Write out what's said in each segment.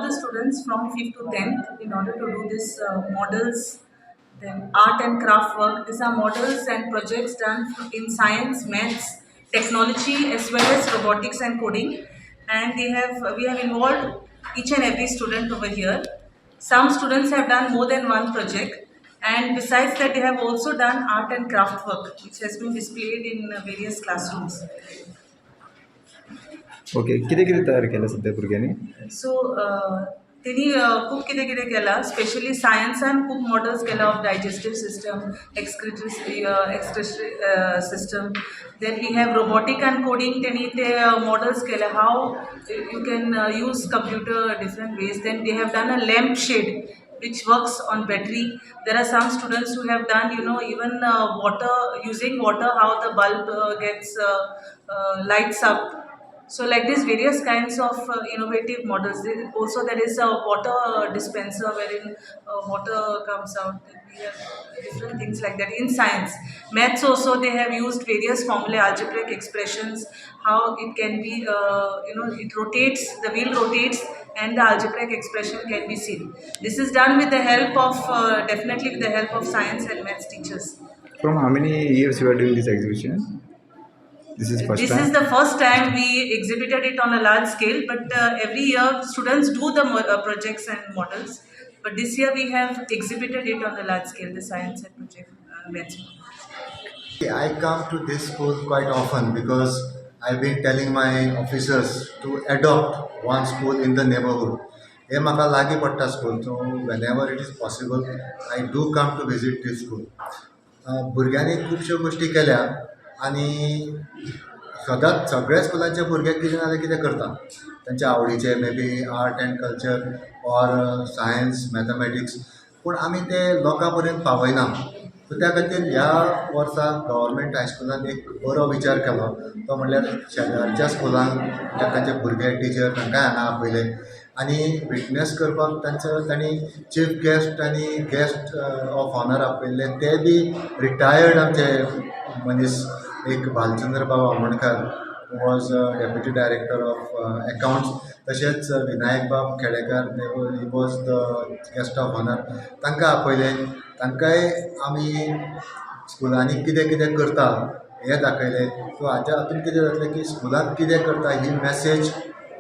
the students from 5th to 10th in order to do this models, then art and craft work. These are models and projects done in science, maths, technology, as well as robotics and coding. And we have involved each and every student over here. Some students have done more than one project, and besides that, they have also done art and craft work, which has been displayed in various classrooms. Okay कितें कितें तयार केलें सद्या भुरग्यांनी सो तेणी खूब कितें कितें केलां स्पेशली सायन्सान खूब मॉडल्स केला of digestive system excretory system then we have robotic and coding तेणी ते मॉडल्स केले how you can use computer different ways then they have done a lamp shade which works on battery. There are some students who have done, even water, using water, how the bulb gets lights up. So like this, various kinds of innovative models. Also, there is a water dispenser wherein water comes out. We have different things like that in science. Maths also, they have used various formulae, algebraic expressions, how it can be, it rotates, the wheel rotates, and the algebraic expression can be seen. This is done with the help of, definitely with the help of science and maths teachers. From how many years you are doing this exhibition? This is first This time? is the first time we exhibited it on a large scale, but every year students do the projects and models. But this year we have exhibited it on a large scale, the science and project maths. I come to this school quite often because I've been telling my officers to adopt one school in the neighborhood. हे म्हाका लागीं पडटा school so whenever it is possible I do come to visit this school. भुरग्यांनी खुबश्यो गोश्टी केल्या आनी सदांच सगळ्या स्कुलांच्या भुरग्याक कितें ना कितें करता तांच्या आवडीचे may be art and culture or science mathematics पूण आमी ते लोकां पर्यंत पावयना सो त्या खातीर ह्या वर्सा गव्हर्मेंट हायस्कुलान एक बरो विचार केलो तो म्हणल्यार शेजारच्या स्कुलांक तांचे भुरगे टिचर तांकांय हांगा आपयले आनी विटनेस करपाक तांणी चीफ गेस्ट आनी गेस्ट ऑफ ऑनर आपयल्ले ते बी रिटायर्ड आमचे मनीस एक Bhalchandra Bab Amonkar was deputy director of accounts तशेंच Vinayak Bab Khedekar he was the guest of honour तांकां आपयले तांकांय आमी स्कुलांनी कितें कितें करता हें दाखयलें सो हाच्या हातून कितें जातलें की स्कुलांत कितें करता ही मॅसेज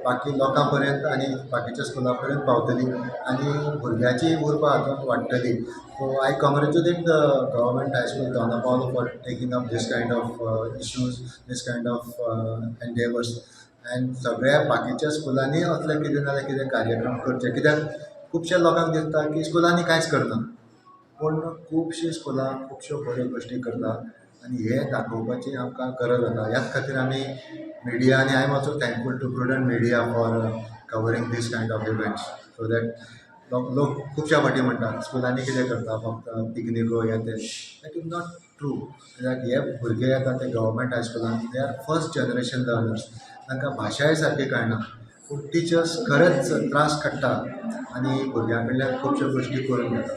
बाकी लोकां पर्यंत आनी बाकीच्या स्कुलां पर्यंत पावतली आनी भुरग्यांची उर्बा हातूंत वाडटली so I congratulate the government high school Donapaula for taking up this kind of issues this kind of endeavours and सगळ्या बाकीच्या स्कुलांनी असले कितें ना कितें कार्यक्रम करचे कित्याक खुबशे लोकांक दिसता की स्कुलांनी कांयच करना पूण खुबशीं स्कुलां खुबश्यो बऱ्यो गोश्टी करता आनी हे दाखोवपाची आमकां गरज आसा ह्याच खातीर आमी मिडिया आनी I am also thankful to Prudent Media for covering this kind of events so that लोक खुबश्या फाटी म्हणटात स्कुलांनी कितें करता फक्त पिकनिको हे ते दॅट इज नॉट ट्रू कित्याक हे भुरगे येता ते गव्हर्मेंट हायस्कुलान they are first generation learners तांकां भाशाय सारकी कळना पूण टिचर्स खरेंच त्रास काडटा आनी भुरग्यां कडल्यान खुबश्यो गोश्टी करून घेता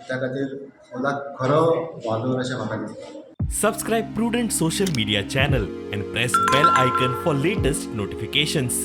त्या खातीर स्कुलाक खरो वालोर अशें म्हाका दिसता. Subscribe Prudent social media channel and press bell icon for latest notifications.